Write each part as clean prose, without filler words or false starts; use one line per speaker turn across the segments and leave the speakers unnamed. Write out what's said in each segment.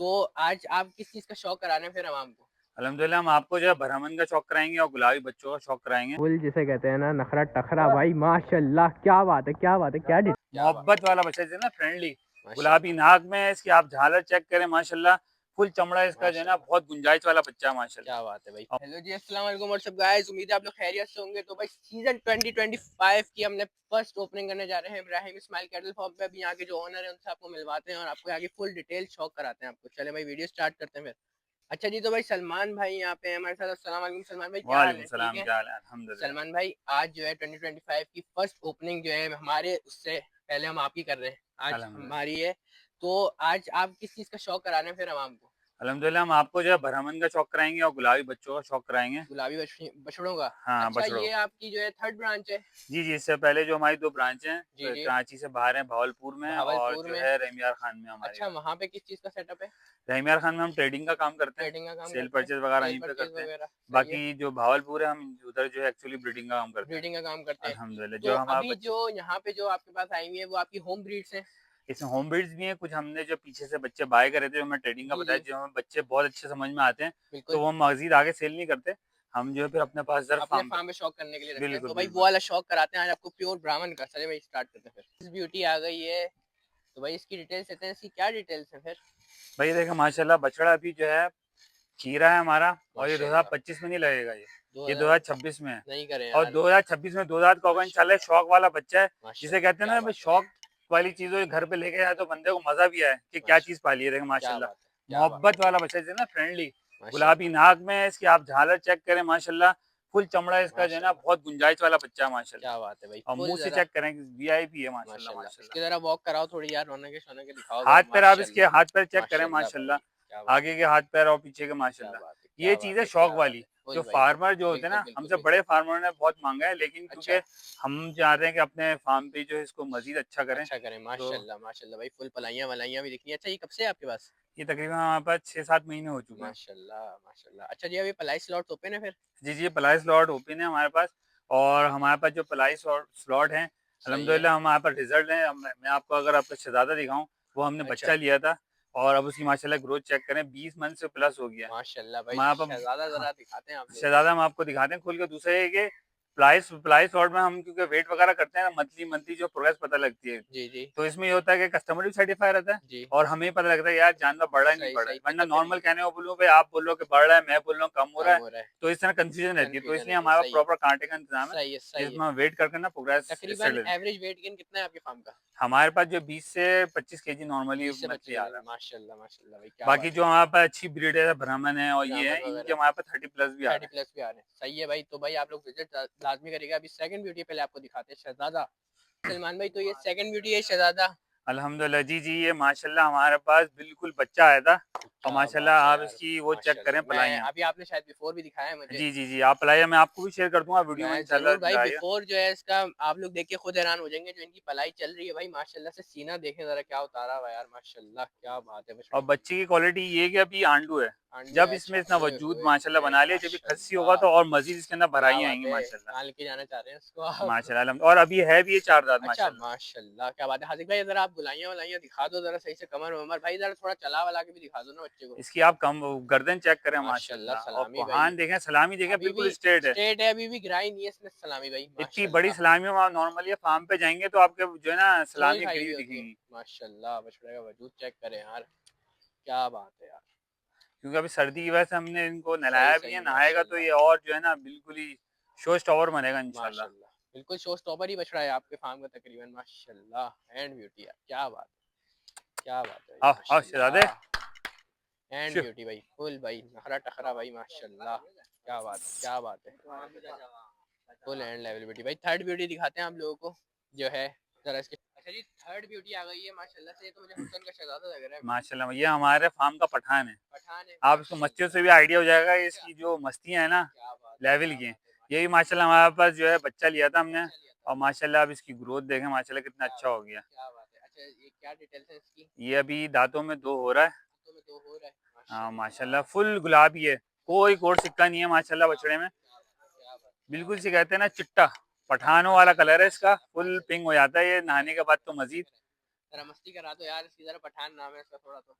तो आज आप किस चीज का शौक करा रहे हैं फिर आवाम को?
अल्हम्दुलिल्लाह हम आपको जो है ब्राह्मण का शौक कराएंगे और गुलाबी बच्चों का शौक कराएंगे।
फुल जिसे कहते हैं ना, नखरा टखरा भाई, माशाल्लाह, क्या बात है, क्या बात है, क्या
क्या बात
मोहब्बत
है
वाला
भाई,
बच्चा जो है ना, फ्रेंडली गुलाबी
माशाल्लाह
नाक में है इसकी, आप झालर चेक करें माशाल्लाह। फुल चमड़ा इसका जो है ना,
माशाल्लाह।
बहुत गुंजाइश वाला बच्चा है माशाल्लाह।
क्या बात है भाई। हेलो जी, अस्सलाम वालेकुम, व्हाट्सअप गाइस, उम्मीद है आप लोग खैरियत से होंगे। तो भाई सीजन 2025 की हमने फर्स्ट ओपनिंग करने जा रहे हैं इब्राहिम इस्माइल कैटल फार्म पे। अभी यहाँ के जो ओनर है उनसे आपको मिलवाते हैं और आपको आगे फुल डिटेल शौक कराते हैं आपको। चले भाई वीडियो स्टार्ट करते हैं फिर। अच्छा जी, तो भाई सलमान भाई यहाँ पे हैं हमारे साथ। अस्सलाम वालेकुम सलमान भाई, क्या हाल
वालेकुम
है? ठीक
सलाम,
है
क्या हाल है? अल्हम्दुलिल्लाह।
सलमान भाई, आज जो है 2025 की फर्स्ट ओपनिंग जो है हमारे, उससे पहले हम आप ही कर रहे हैं, आज
अल्हम्दुलिल्लाह।
हमारी है। तो आज आप किस चीज का शौक करा रहे हैं फिर आवाम को?
अल्हम्दुलिल्लाह हम आपको जो है ब्राह्मण का शौक कराएंगे और गुलाबी बच्चों का शौक कराएंगे।
गुलाबी बछड़ों का।
हाँ,
अच्छा,
बछड़ों।
ये आपकी जो है थर्ड ब्रांच है?
जी जी, इससे पहले जो हमारी 2 ब्रांच हैं
जी जी।
कराची से बाहर हैं, भावलपुर में, और
भावलपुर
जो
में।
है रहमियार खान में हमारी।
अच्छा, वहाँ पे किस चीज़ का सेटअप है?
रहमियार खान में हम ट्रेडिंग का काम करते हैं,
ट्रेडिंग का काम
सेल
करते हैं,
परचेज वगैरह
सेल
यहीं पे
परचेज
करते हैं।
वगैरह, सही है।
बाकी जो भावलपुर है, हम उधर जो है एक्चुअली ब्रीडिंग का काम करते हैं।
ब्रीडिंग का काम करते हैं।
अल्हम्दुलिल्लाह
तो
जो हमारा
अभी
बच्चे,
जो यहाँ पे जो आपके पास आई हुई है वो आपकी होम ब्रीड्स हैं?
इसमें होम ब्रीड्स भी हैं, कुछ हमने जो पीछे से बच्चे बाय करे थे, जो हमें ट्रेडिंग का
जी
बताया,
जी,
जो हमें बच्चे बहुत अच्छे समझ में आते हैं,
बिल्कुल।
तो वो हम मज़ीद आगे सेल नहीं करते। हम जो है फिर अपने पास इधर
अपने
फार्म पे।
फार्म में शौक करने के लिए रखते हैं,
बिल्कुल,
तो भाई वो
बिल्कुल।
वाला शौक कराते हैं आज आपको प्योर ब्राह्मण का। चले भाई स्टार्ट करते हैं फिर। इस ब्यूटी आ गई है, तो भाई इसकी डिटेल्स देते हैं। इसकी क्या डिटेल्स है फिर?
भाई देखिए माशाल्लाह, बछड़ा अभी जो है खीरा है हमारा, और ये
माशाल्लाह।
2025 में नहीं लगेगा ये
2000
2026 में है।
नहीं करें
और
यार।
2026 में 2 दाँत का होगा इंशाल्लाह।
माशाल्लाह
शौक वाला बच्चा है, जिसे
माशाल्लाह,
कहते हैं
क्या
ना भाई,
बात है,
शौक वाली चीज़ हो, घर पे लेके जाए तो बंदे को मज़ा भी आए कि क्या चीज़
माशाल्लाह,
पाली है। देखो
क्या
माशाल्लाह,
बात है, क्या बात है
मोहब्बत
भाई,
वाला बच्चा जो है ना, फ्रेंडली गुलाबी
माशाल्लाह
नाक में है इसकी, आप झालर चेक करें माशाल्लाह। फुल चमड़ा इसका जो है ना,
माशाल्लाह,
बहुत गुंजाइश वाला बच्चा है
क्या
माशाल्लाह।
बात है भाई,
और
फुल
मुँह से
जरा।
चेक करें, वीआईपी है माशाल्लाह,
माशाल्लाह, इसके
माशाल्लाह।
जरा वॉक कराओ थोड़ी यार, रौनक शौनक दिखाओ
हाथ
जरा,
पैर आप इसके
माशाल्लाह।
हाथ पैर चेक करें
माशाल्लाह
माशाल्लाह।
भाई, क्या बात
आगे
है,
के हाथ पैर और पीछे के
क्या
माशाल्लाह।
बात है,
ये
क्या
चीज़
बात
है
है,
शौक
क्या बात
वाली,
है, फुल
जो
भाई।
फार्मर जो होते हैं
बिल्कुल
ना,
बिल्कुल
हमसे बड़े
बिल्कुल।
फार्मरों ने बहुत मांगा है, लेकिन
अच्छा,
क्योंकि हम चाहते हैं कि अपने फार्म पे जो है इसको मजीद अच्छा करें,
अच्छा करें,
तो
माशाल्लाह माशाल्लाह भाई, फुल पलाइयाँ वलाइयाँ भी दिख रही है। अच्छा, ये कब से है आपके पास?
ये तकरीबन हमारे पास 6-7 महीने हो चुके हैं।
माशाल्लाह माशाल्लाह। अच्छा जी, अभी पलाई स्लॉट्स ओपन है फिर?
जी जी, पलाई स्लॉट ओपन है हमारे पास। और हमारे पास जो पलाई स्लॉट हैं,
सही है।
अल्हम्दुलिल्लाह हमारे पास रिजल्ट हैं। मैं आपको अगर आपको शहजादा दिखाऊं, वो हमने
अच्छा,
बच्चा लिया था, और अब उसकी माशाल्लाह ग्रोथ चेक करें, 20 मंथ से प्लस हो गया
माशाल्लाह भाई,
हमारे पास।
शहजादा
हाँ,
जरा दिखाते हैं आप लोगों को।
शहज़ादा हम आपको दिखाते हैं खोल के। दूसरा ये कि प्लाई सॉर्ट में हम क्योंकि वेट वगैरह करते हैं ना, मंथली मंथली जो प्रोग्रेस पता लगती है,
जी जी
तो इसमें ये होता है कि कस्टमर भी सर्टिफाई रहता है,
जी,
और हमें पता लगता है यार जानवर बढ़ रहा है नहीं
सही
बढ़ रहा है।
सही,
वरना
तकरीबन
नॉर्मल कहने को बोलूँ भाई, आप बोल रहे हो कि बढ़ रहा है, मैं बोल रहा हूँ कम हो रहा
कम
है,
हो रहा है,
तो इस तरह कंफ्यूजन रहती है। तो
कंफ्यूजन
इसलिए
रहती है,
हमारा
सही है,
प्रॉपर कांटे का इंतजाम है,
सही है, सही है।
जिसमें हम वेट करके ना प्रोग्रेस इससे
तकरीबन
लेते हैं।
एवरेज वेट गेन कितना है आपके फार्म का?
हमारे पास जो 20 से 25 केजी नॉर्मली
20 से
मंथली
25
आ
के
रहा
जी,
है।
माशाल्लाह माशाल्लाह भाई, क्या
बाकी
बात
जो
है।
हमारे पास अच्छी ब्रीड है, ब्राह्मण है और ये है,
ब्राह्मण
इनके
वगैरह
हमारे पास 30 प्लस भी आ
30
रहे हैं।
प्लस भी आ रहे हैं, सही है भाई। तो भाई आप लोग विजिट लाजमी करिएगा। अभी सेकंड ब्यूटी पहले आपको दिखाते हैं, शहजादा। सलमान भाई, तो ये सेकंड ब्यूटी है शहजादा।
अल्हम्दुलिल्लाह, जी जी, ये माशाल्लाह हमारे पास बिल्कुल बच्चा आया था। और
क्या
माशाल्लाह
बात है
आप
यार,
इसकी वो चेक
माशाल्लाह।
करें
मैं
पलाइयाँ।
अभी, आपने शायद बिफोर भी दिखाया है मुझे।
जी जी जी, आप पलाइयाँ मैं आपको भी शेयर कर दूंगा वीडियो में
मैं
इंशाल्लाह
जरूर भाई,
लाइए।
बिफोर जो है इसका आप लोग देख के खुद हैरान हो जाएंगे। जो इनकी पलाई चल रही है भाई, माशाल्लाह से सीना देखें जरा, क्या उतारा हुआ है यार, माशाल्लाह, क्या बात है
और
बछड़े की।
बच्चे की क्वालिटी ये है कि अभी आंडू है।
आंडू
जब
है,
इसमें
अच्छा,
इतना
ओए
वजूद
होए
माशाल्लाह
होए,
बना लिया, जब ये खस्सी होगा
माशाल्लाह,
तो और मजीद इसके अंदर
क्या
भराइयाँ
बात
आएंगी
है।
माशाल्लाह।
कहाँ लेके जाना चाह रहे हैं इसको आप?
माशाल्लाह और अभी है भी ये 4 दांत
अच्छा,
माशाल्लाह।
माशाल्लाह, क्या बात है। हाजिक भाई, जरा आप बुलाइयाँ वलाइयाँ दिखा दो जरा सही से, कमर वमर भाई जरा थोड़ा चला वाला के भी दिखा दो ना बच्चे को।
इसकी आप कम गर्दन चेक करें
माशाल्लाह
माशाल्लाह, और
सलामी भाई,
कोहान देखें, सलामी देखें,
अभी भी
बिल्कुल स्ट्रेट है।
स्ट्रेट है, अभी भी गिराई नहीं है इसने सलामी भाई,
इतनी बड़ी
माशाल्लाह।
सलामी में आप नॉर्मली फार्म पे जाएंगे तो आपके जो है ना,
सोल
सलामी
खाई
गिरी
हुई
हुई
होती है,
दिखेंगी।
माशाल्लाह। बछड़े का वजूद चेक करें यार, क्या बात है यार,
क्योंकि अभी सर्दी की वजह से हमने इनको
सही
नहलाया भी है,
सही,
नहाएगा तो
माशाल्लाह
ये और जो है ना, बिल्कुल ही शो स्टॉपर बनेगा इंशाल्लाह।
माशाल्लाह। बिल्कुल शो स्टॉपर ही बछड़ा है आपके फार्म का तकरीबन, माशाल्लाह। एंड ब्यूटी यार, क्या बात है, क्या बात है भाई,
आओ आओ शहजादे।
माशाल्लाह। एंड
शु।
ब्यूटी भाई, फुल भाई, नखरा टखरा भाई, माशाल्लाह, क्या बात है, क्या बात है। फुल एंड लेवल ब्यूटी भाई। थर्ड ब्यूटी दिखाते हैं आप लोगों को, जो है जरा इसके। अच्छा जी, थर्ड ब्यूटी आ गई है माशाल्लाह से। ये तो मुझे हुसन का शहजादा लग रहा है बिल्कुल।
माशाल्लाह ये हमारे फार्म का पठान है।
पठान है,
आप इसको मस्तियों से भी
माशाल्लाह।
आइडिया हो जाएगा,
अच्छा,
इसकी जो मस्तियाँ हैं ना,
क्या बात है,
लेवल
क्या
की हैं।
बात है,
ये भी
माशाल्लाह।
माशाल्लाह हमारे पास जो है बच्चा लिया था हमने,
बच्चा लिया था,
और माशाल्लाह अब इसकी ग्रोथ देखें माशाल्लाह कितना
क्या
अच्छा हो
बात है,
गया।
क्या बात है। अच्छा, ये क्या डिटेल्स है इसकी?
ये अभी दांतों में 2 हो रहा है।
हाथों में दो हो रहा है,
हाँ
माशाल्लाह।
माशाल्लाह, फुल गुलाबी है, कोई कोट सिक्का नहीं है माशाल्लाह
क्या
बछड़े
बात
में।
है, क्या बात है, क्या बात है, क्या
बिल्कुल
बात
से कहते हैं ना चिट्टा,
है।
पठानों वाला
माशाल्लाह
कलर है इसका,
माशाल्लाह
फुल पिंक
माशाल्लाह।
हो जाता है ये
क्या
नहाने के
करें,
बाद तो
मस्ती
मजीद।
करें, जरा मस्ती करा दो यार इसकी, जरा पठान नाम है इसका थोड़ा तो।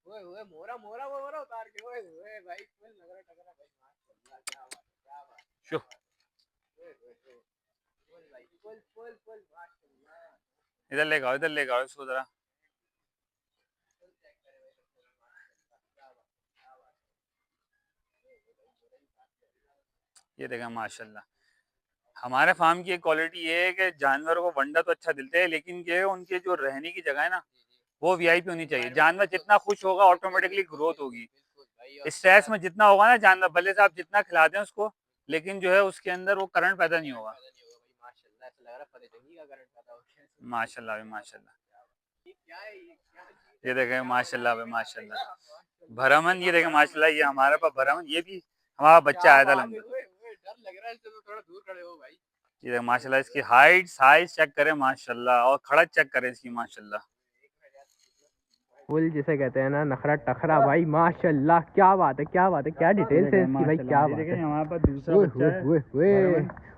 ओए ओए मोरा मोरा मोरा उतार के ओए ओए भाई फुल नखरा टखरा भाई माशाल्लाह क्या बात क्या बात
शो
ओए ओए फुल भाई फुल फुल फुल माशाल्लाह
इधर लेके आओ इसको जरा।
फुल चेक करे भाई माशाल्लाह क्या बात क्या बात
ये देखें माशाल्लाह। हमारे फार्म की एक क्वालिटी ये है कि जानवरों को वंडा तो अच्छा दिलते हैं, लेकिन ये उनके जो रहने की जगह है ना वो वीआईपी होनी चाहिए। जानवर जितना खुश होगा ऑटोमेटिकली ग्रोथ होगी।
बिल्कुल भाई
स्ट्रेस में जितना होगा ना जानवर, भले से आप जितना खिला दें उसको, लेकिन जो है उसके अंदर वो करंट पैदा नहीं होगा।
पैदा नहीं होगा भाई माशाल्लाह ऐसा लग रहा है फतेह जंगी का करंट पैदा हो गया
माशाल्लाह भाई माशाल्लाह।
ये क्या है ये क्या
ये देखें माशाल्लाह भाई माशाल्लाह। भरामन ये देखें माशाल्लाह, ये हमारे पास भरामन, ये भी हमारा बच्चा आया था लंबा।
डर लग रहा है इससे तो थोड़ा दूर खड़े हो भाई
ये देखें माशाल्लाह, इसकी हाइट साइज चेक करें माशाल्लाह, और खड़क चेक करें इसकी माशाल्लाह।
फुल जिसे कहते हैं ना नखरा टखरा भाई माशाल्लाह क्या बात है क्या बात है क्या डिटेल्स है इसकी भाई क्या बात है।
हमारे पास दूसरा
ओए
बच्चा है
ओए ओए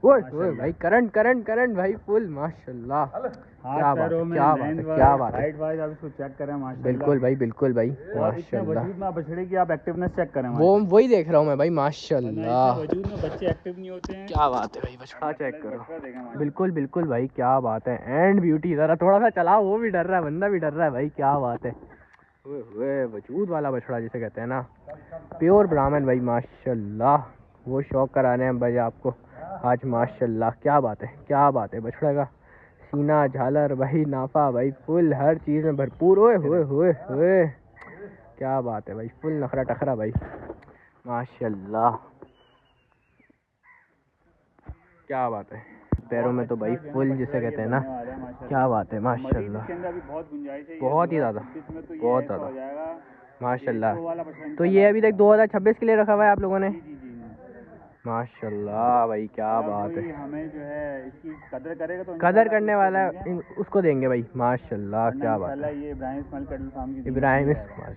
ओए ओए भाई करंट करंट करंट भाई फुल माशाल्लाह क्या बात है क्या बात है क्या बात है।
हाइट वाइज आप इसको चेक करें माशाल्लाह।
बिल्कुल भाई बिल्कुल भाई
और इतने
माशाल्लाह।
वजूद में आप बछड़े की आप एक्टिवनेस चेक करें
वो वही देख रहा हूँ मैं भाई
माशाल्लाह।
माशाल्लाह
वजूद में बच्चे एक्टिव नहीं होते हैं।
क्या बात है भाई बछड़ा चेक करो।
बछड़ा देखें माशाल्लाह।
बिल्कुल बिल्कुल भाई क्या बात है एंड ब्यूटी। जरा थोड़ा सा चलाओ, वो भी डर रहा है, बंदा भी डर रहा है भाई क्या बात है। ओए वजूद वाला बछड़ा जिसे कहते हैं ना, प्योर ब्राह्मण भाई माशाल्लाह। वो शौक कराने हैं भाई आपको आज माशाल्लाह। क्या बात है क्या बात है। बछड़ा का सीना झालर भाई नाफा भाई फुल हर चीज़ में भरपूर। ओए होए होए होए क्या बात है भाई फुल नखरा टखरा भाई माशाल्लाह क्या बात है। पैरों में तो भाई फुल जिसे कहते हैं ना, क्या बात है माशाल्लाह बहुत ही ज़्यादा बहुत ज़्यादा माशाल्लाह। तो ये अभी तक 2026 के लिए रखा हुआ है आप लोगों ने माशाल्लाह भाई क्या बात है।
हमें जो है इसकी कदर करेगा तो
कदर करने वाला उसको देंगे भाई माशाल्लाह क्या बात है।
ये इब्राहिम इस्माइल कैटल फार्म की
इब्राहिम इस्माइल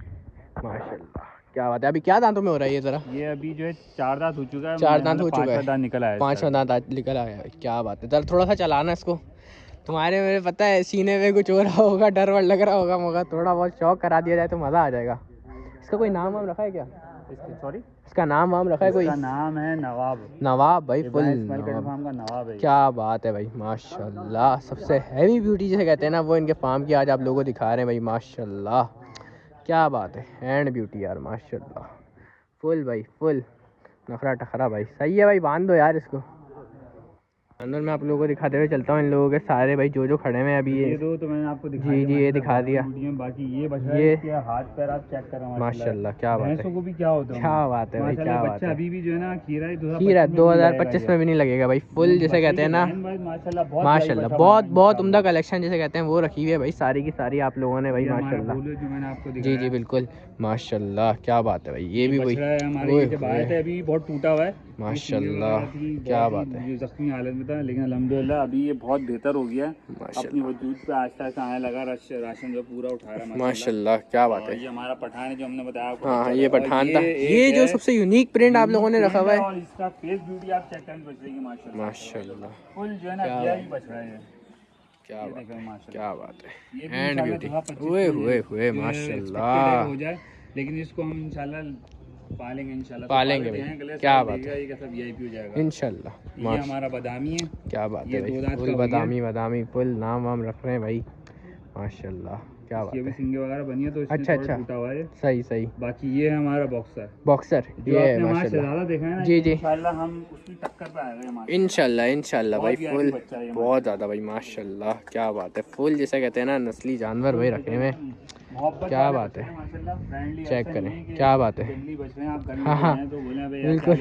माशाल्लाह क्या बात है। अभी क्या दांतों में हो रहा है ये जरा?
ये अभी जो है 4 दांत हो चुका है।
4 दांत हो चुका है,
दांत निकल आया,
5वां दांत निकल आया है। क्या बात है। जरा थोड़ा सा चलाना इसको। तुम्हारे मेरे पता है सीने में कुछ हो रहा होगा, डर वर लग रहा होगा, मगर थोड़ा बहुत शौक करा दिया जाए तो मज़ा आ जाएगा। इसका कोई नाम वाम रखा है क्या?
सॉरी
इसका नाम वाम रखा है कोई?
इसका नाम है नवाब।
नवाब भाई फुल
नवाब फार्म का नवाब है।
क्या बात है भाई माशाल्लाह। सबसे हैवी ब्यूटी जिसे कहते हैं ना वो इनके फार्म की आज आप लोगों को दिखा रहे हैं भाई माशाल्लाह क्या बात है। हैंड ब्यूटी यार माशाल्लाह फुल भाई फुल नखरा टखरा भाई। सही है भाई, बांध दो यार इसको। अंदर मैं आप लोगों को दिखाते हुए चलता हूँ इन लोगों के सारे भाई जो खड़े हुए हैं अभी। ये
दो तो मैंने आपको दिखा
जी ये दिखा दिया।
बाकी ये बछड़ा है, इसके हाथ पैर आप चेक करें
माशाल्लाह क्या बात है।
भैंसों को भी क्या होता है,
क्या बात है भाई क्या बात है।
अभी भी जो है ना खीरा
2025 में भी नहीं लगेगा भाई फुल जिसे कहते हैं ना माशाल्लाह। बहुत बहुत उम्दा कलेक्शन जिसे कहते हैं वो रखी हुई है भाई सारी की सारी आप लोगों ने भाई माशाल्लाह। जी जी बिल्कुल माशाल्लाह क्या बात है भाई। ये भी वही
अभी बहुत टूटा हुआ है
माशाल्लाह क्या बात है।
जख्मी हालत में था, लेकिन अल्हम्दुलिल्लाह अभी ये बहुत बेहतर हो गया। अपनी वजूद पे आहिस्ता आहिस्ता आने लगा, राशन जो पूरा उठा रहा है
माशाल्लाह क्या बात है।
ये हमारा पठान है जो हमने बताया।
हाँ ये पठान था। ये जो सबसे यूनिक प्रिंट आप लोगों ने रखा हुआ है
और इसका फेस ब्यूटी आप चेक करें बछड़े की माशाल्लाह फुल जो है ना वीआईपी बछड़ा है। क्या बात है क्या बात है।
हैंड ब्यूटी हुए हुए हुए माशाल्लाह।
हो जाए लेकिन इसको हम इंशाल्लाह पालेंगे
पालेंगे भाई क्या बात है
वीआईपी हो जाएगा
इंशाल्लाह।
ये हमारा बादामी है।
क्या बात है भाई फुल बादामी फुल नाम वाम रख रहे हैं भाई माशाल्लाह क्या बात है।
सिंगे वगैरह बनी है तो
अच्छा
टूटा हुआ है।
सही सही।
बाकी ये है हमारा
बॉक्सर ये माशाल्लाह
देखा है ना,
जी जी
इंशाल्लाह हम उसकी टक्कर पे आएंगे
इंशाल्लाह भाई फुल बहुत ज़्यादा भाई माशाल्लाह क्या बात है। फुल जिसे कहते हैं ना नस्ली जानवर भाई रखे हुए क्या बात है। चेक करें क्या बात है। हाँ हाँ बिल्कुल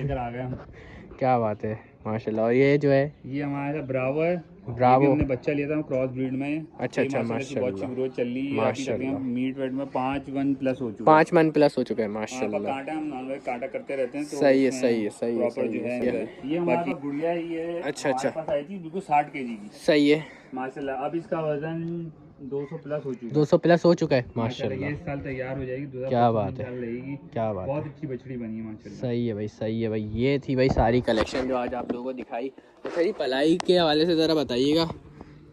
क्या बात है माशाल्लाह। और ये जो है
ये हमारा ब्रावो है।
ब्रावो
हमने बच्चा लिया था क्रॉस ब्रीड में।
अच्छा माशाल्लाह
ग्रोथ चल रही है माशाल्लाह। मीट वेट में 5 मन प्लस हो चुका है।
5 मन प्लस हो चुका है माशाल्लाह।
कांटा हम नॉनवेज कांटा करते रहते हैं तो
सही है सही है सही है
प्रॉपर जो है ये हमारी गुड़िया ये
अच्छा
आई थी बिल्कुल 60 kg की।
सही है
माशाल्लाह। अब इसका वजन 200 प्लस हो चुका है।
200 प्लस हो चुका है माशाल्लाह।
ये साल तैयार हो जाएगी।
क्या बात है क्या बात
बहुत अच्छी बछड़ी बनी है माशाल्लाह।
सही है भाई सही है भाई। ये थी भाई सारी कलेक्शन जो आज आप लोगों को दिखाई। तो सही पलाई के हवाले से ज़रा बताइएगा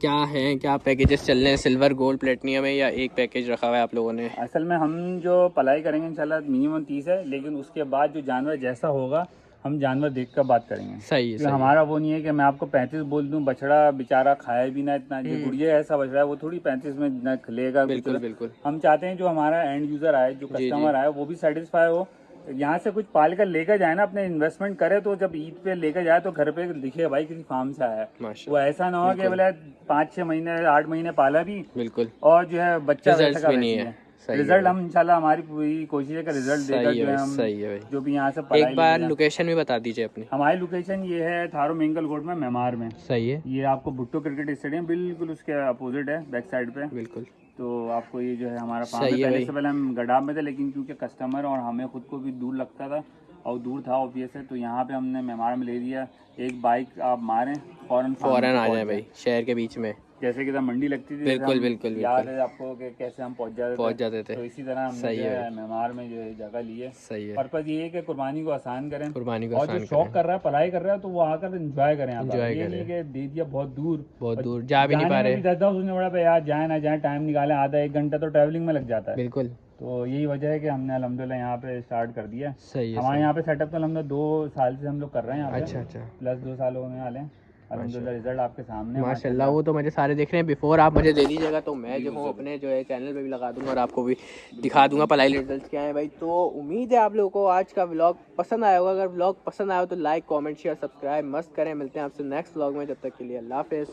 क्या है, क्या पैकेजेस चल रहे हैं सिल्वर गोल्ड प्लेटिनियम में, या एक पैकेज रखा हुआ है आप लोगों ने?
असल में हम जो पलाई करेंगे इंशाल्लाह मिनिमम 30 है, लेकिन उसके बाद जो जानवर जैसा होगा हम जानवर देख कर बात करेंगे।
सही है,
तो हमारा वो नहीं है कि मैं आपको 35 बोल दूं, बछड़ा बेचारा खाए भी ना इतना, जो गुड़िया ऐसा बछड़ा है वो थोड़ी 35 में न खिलेगा।
बिल्कुल बिल्कुल।
हम चाहते हैं जो हमारा एंड यूजर आए, जो
जी,
कस्टमर आए, वो भी सेटिस्फाई हो, यहाँ से कुछ पाल कर लेकर जाए ना, अपने इन्वेस्टमेंट करे तो जब ईद पे लेकर जाए तो घर पे दिखे भाई किसी फार्म से आया है।
माशाल्लाह।
वो ऐसा ना हो कि बोले 5-6 महीने 8 महीने पाला भी
बिल्कुल।
और जो है बच्चा
रिजल्ट्स भी नहीं है।
रिजल्ट हम इंशाल्लाह हमारी पूरी कोशिश है कि रिजल्ट देकर जो है हम
सही है भाई।
जो भी यहाँ से
एक बार लोकेशन भी बता दीजिए अपनी।
हमारी लोकेशन ये है थारो मेंगल कोट में, मेमार में।
सही है।
ये आपको भुट्टो क्रिकेट स्टेडियम बिल्कुल उसके अपोजिट है, बैक साइड पे।
बिल्कुल।
तो आपको ये जो है हमारा फार्म
सही
है।
है
पहले
भाई।
से पहले हम गडाब में थे, लेकिन क्योंकि कस्टमर और हमें खुद को भी दूर लगता था और दूर था ऑब्वियस है, तो यहाँ पे हमने मेमार में ले लिया। एक बाइक आप मारें फौरन
आ जाए भाई, शहर के बीच में,
जैसे कि मंडी लगती थी।
बिल्कुल बिल्कुल
याद है आपको कि कैसे हम पहुंच जाते थे। तो इसी तरह हमने जो है मेमार में जो है जगह ली है।
सही है।
पर्पज ये है कि कुर्बानी को आसान करें,
कुर्बानी को
और
आसान
जो शौक कर रहा है, पढ़ाई कर रहा है, तो वो आकर एंजॉय करें।
Enjoy
ये
करें।
नहीं कि दे दिया बहुत दूर
जा भी नहीं पा रहे।
10 उसने बड़ा पे यार जाए ना जाए, टाइम निकालें, आधा 1 घंटा तो ट्रैवलिंग में लग जाता है।
बिल्कुल।
तो यही वजह है कि हमने अल्हम्दुलिल्लाह यहाँ पे स्टार्ट कर दिया।
सही है।
हमारे यहाँ पे सेटअप तो हमने 2 साल से हम लोग कर रहे हैं यहाँ पे।
अच्छा।
प्लस 2 साल होने वाले हैं। अल्हम्दुलिल्लाह रिजल्ट आपके सामने
माशाल्लाह। वो तो मुझे सारे देख रहे हैं, बिफोर आप मुझे दे दीजिएगा तो मैं जो हूँ अपने जो है चैनल पे भी लगा दूंगा और आपको भी दिखा दूंगा पलाई रिजल्ट क्या है भाई। तो उम्मीद है आप लोगों को आज का व्लॉग पसंद आया होगा। अगर व्लॉग पसंद आया हो तो लाइक कमेंट शेयर सब्सक्राइब मस्त करें। मिलते हैं आपसे नेक्स्ट व्लॉग में, जब तक के लिए अल्लाह हाफिज़।